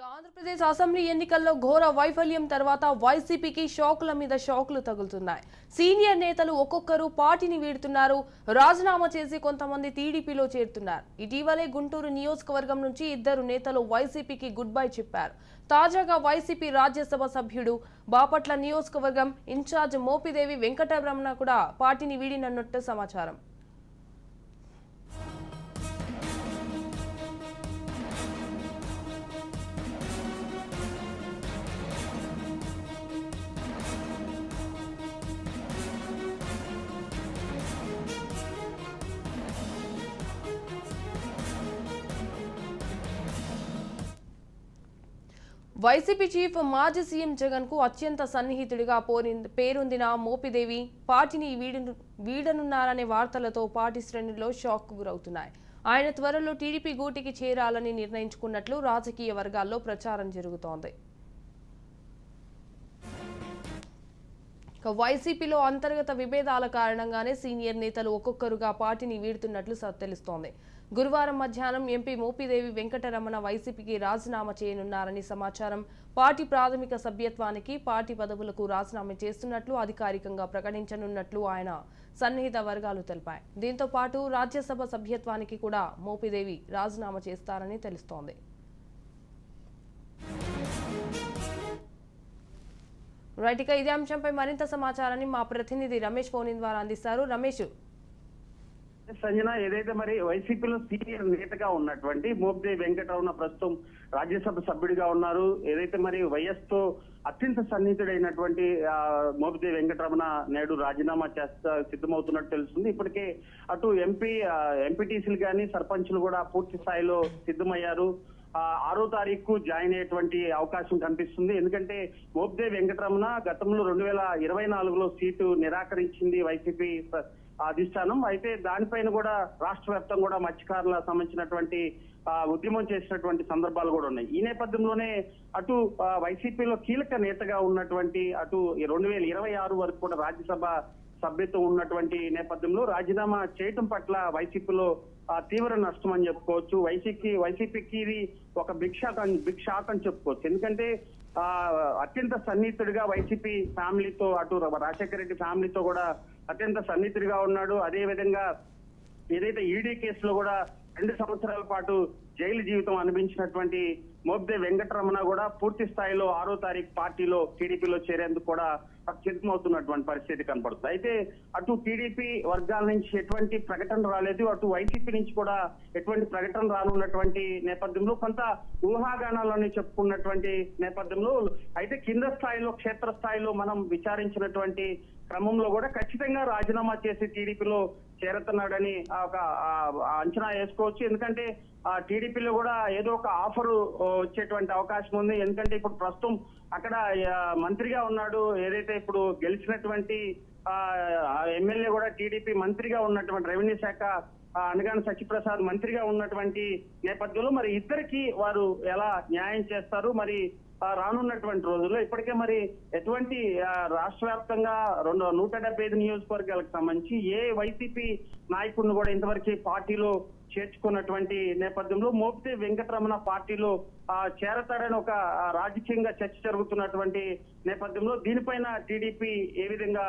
Andhra Pradesh assembly ఎన్నికల్లో ఘోర వైఫల్యం తర్వాత వైసీపీకి షాకుల మీద షాకులు తగులుతున్నాయి. సీనియర్ నేతలు ఒక్కొక్కరు పార్టీని వీడుతున్నారు. రాజీనామా చేసి కొంతమంది టీడీపీలో చేరుతున్నారు. ఇటీవలే గుంటూరు నియోజకవర్గం నుంచి 2 నేతలు వైసీపీకి గుడ్ బై చెప్పారు. తాజాగా వైసీపీ రాజ్యసభ సభ్యుడు బాపట్ల నియోజకవర్గం ఇన్ఛార్జ్ మోపిదేవి వెంకటరమణ కూడా పార్టీని వీడినన్నట్టు సమాచారం. వైసీపీ చీఫ్ మాజీ సీఎం జగన్ కు అత్యంత సన్నిహితుడిగా పేరొందిన మోపిదేవి పార్టీని వీడనున్నారనే వార్తలతో పార్టీ శ్రేణుల్లో షాక్ కు గురవుతున్నాయి. ఆయన త్వరలో టీడీపీ గూటికి చేరాలని నిర్ణయించుకున్నట్లు రాజకీయ వర్గాల్లో ప్రచారం జరుగుతోంది. వైసీపీలో అంతర్గత విభేదాల కారణంగానే సీనియర్ నేతలు ఒక్కొక్కరుగా పార్టీని వీడుతున్నట్లు తెలుస్తోంది. గురువారం మధ్యాహ్నం ఎంపీ మోపిదేవి వెంకటరమణ వైసీపీకి రాజీనామా చేయనున్నారని సమాచారం. పార్టీ ప్రాథమిక సభ్యత్వానికి, పార్టీ పదవులకు రాజీనామా చేస్తున్నట్లు అధికారికంగా ప్రకటించనున్నట్లు ఆయన సన్నిహిత వర్గాలు తెలిపాయి. దీంతో పాటు రాజ్యసభ సభ్యత్వానికి కూడా మోపిదేవి రాజీనామా చేస్తారని తెలుస్తోంది. రైట్, ఇక ఇదే అంశంపై మరింత సమాచారాన్ని మా ప్రతినిధి రమేష్ ఫోన్ ద్వారా అందిస్తారు. రమేష్. సంజన, ఏదైతే మరి వైసీపీలో సీనియర్ నేతగా ఉన్నటువంటి మోపిదేవి వెంకటరమణ ప్రస్తుతం రాజ్యసభ సభ్యుడిగా ఉన్నారు. ఏదైతే మరి వైఎస్ తో అత్యంత సన్నిహితుడైనటువంటి మోపిదేవి వెంకటరమణ నేడు రాజీనామా చేస్తా సిద్ధమవుతున్నట్టు తెలుస్తుంది. ఇప్పటికే అటు ఎంపీటీసీలు కానీ సర్పంచ్లు కూడా పూర్తి స్థాయిలో సిద్ధమయ్యారు. 6వ తారీఖు జాయిన్ అయ్యేటువంటి అవకాశం కనిపిస్తుంది. ఎందుకంటే మోపిదేవి వెంకటరమణ గతంలో 2024లో సీటు నిరాకరించింది వైసీపీ అధిష్టానం. అయితే దానిపైన కూడా రాష్ట్ర వ్యాప్తంగా కూడా మత్స్యకారుల సంబంధించినటువంటి ఉద్యమం చేసినటువంటి సందర్భాలు కూడా ఉన్నాయి. ఈ నేపథ్యంలోనే అటు వైసీపీలో కీలక నేతగా ఉన్నటువంటి అటు 2026 వరకు కూడా రాజ్యసభ సభ్యత్వం ఉన్నటువంటి నేపథ్యంలో రాజీనామా చేయటం పట్ల వైసీపీలో తీవ్ర నష్టం అని చెప్పుకోవచ్చు. వైసీపీకి ఇది ఒక బిగ్ షాక్ అని చెప్పుకోవచ్చు. ఎందుకంటే అత్యంత సన్నిహితుడిగా వైసీపీ ఫ్యామిలీతో, అటు రాజశేఖర రెడ్డి ఫ్యామిలీతో కూడా అత్యంత సన్నిహితుడిగా ఉన్నాడు. అదే విధంగా ఏదైతే ఈడీ కేసులో కూడా 2 సంవత్సరాల పాటు జైలు జీవితం అనిపించినటువంటి మోపిదేవి వెంకటరమణ కూడా పూర్తి స్థాయిలో 6వ తారీఖు పార్టీలో టీడీపీలో చేరేందుకు కూడా సిద్ధమవుతున్నటువంటి పరిస్థితి కనపడుతుంది. అయితే అటు టీడీపీ వర్గాల నుంచి ఎటువంటి ప్రకటన రాలేదు, అటు వైసీపీ నుంచి కూడా ఎటువంటి ప్రకటన రానున్నటువంటి నేపథ్యంలో కొంత ఊహాగానాలని చెప్పుకున్నటువంటి నేపథ్యంలో అయితే కింద స్థాయిలో క్షేత్ర స్థాయిలో మనం విచారించినటువంటి క్రమంలో కూడా ఖచ్చితంగా రాజీనామా చేసి టీడీపీలో చేరుతున్నాడని ఒక అంచనా వేసుకోవచ్చు. ఎందుకంటే టీడీపీలో కూడా ఏదో ఒక ఆఫర్ వచ్చేటువంటి అవకాశం ఉంది. ఎందుకంటే ఇప్పుడు ప్రస్తుతం అక్కడ మంత్రిగా ఉన్నాడు. ఏదైతే ఇప్పుడు గెలిచినటువంటి ఎమ్మెల్యే కూడా టీడీపీ మంత్రిగా ఉన్నటువంటి రెవెన్యూ శాఖ అనగాని సత్యప్రసాద్ మంత్రిగా ఉన్నటువంటి నేపథ్యంలో మరి ఇద్దరికి వారు ఎలా న్యాయం చేస్తారు, మరి రానున్నటువంటి రోజుల్లో ఇప్పటికే మరి ఎటువంటి రాష్ట్ర వ్యాప్తంగా 175 నియోజకవర్గాలకు సంబంధించి ఏ వైసీపీ నాయకుడిని కూడా ఇంతవరకు పార్టీలో చేర్చుకున్నటువంటి నేపథ్యంలో మోపిదేవి వెంకటరమణ పార్టీలో చేరతాడని ఒక రాజకీయంగా చర్చ జరుగుతున్నటువంటి నేపథ్యంలో దీనిపైన టీడీపీ ఏ విధంగా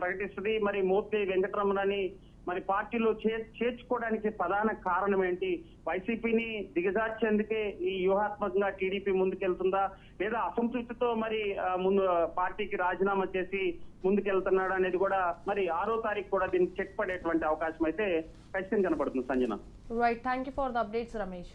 ప్రకటిస్తుంది, మరి మోపిదేవి వెంకటరమణని మరి పార్టీలో చేర్చుకోవడానికి ప్రధాన కారణం ఏంటి, వైసీపీని దిగజార్చేందుకే ఈ వ్యూహాత్మకంగా టీడీపీ ముందుకెళ్తుందా, లేదా అసంతృప్తితో మరి ముందు పార్టీకి రాజీనామా చేసి ముందుకెళ్తున్నాడు అనేది కూడా మరి 6వ తారీఖు కూడా దీనికి చెక్ పడేటువంటి అవకాశం అయితే ఖచ్చితంగా కనపడుతుంది. Sanjana. Right, thank you for the updates Ramesh.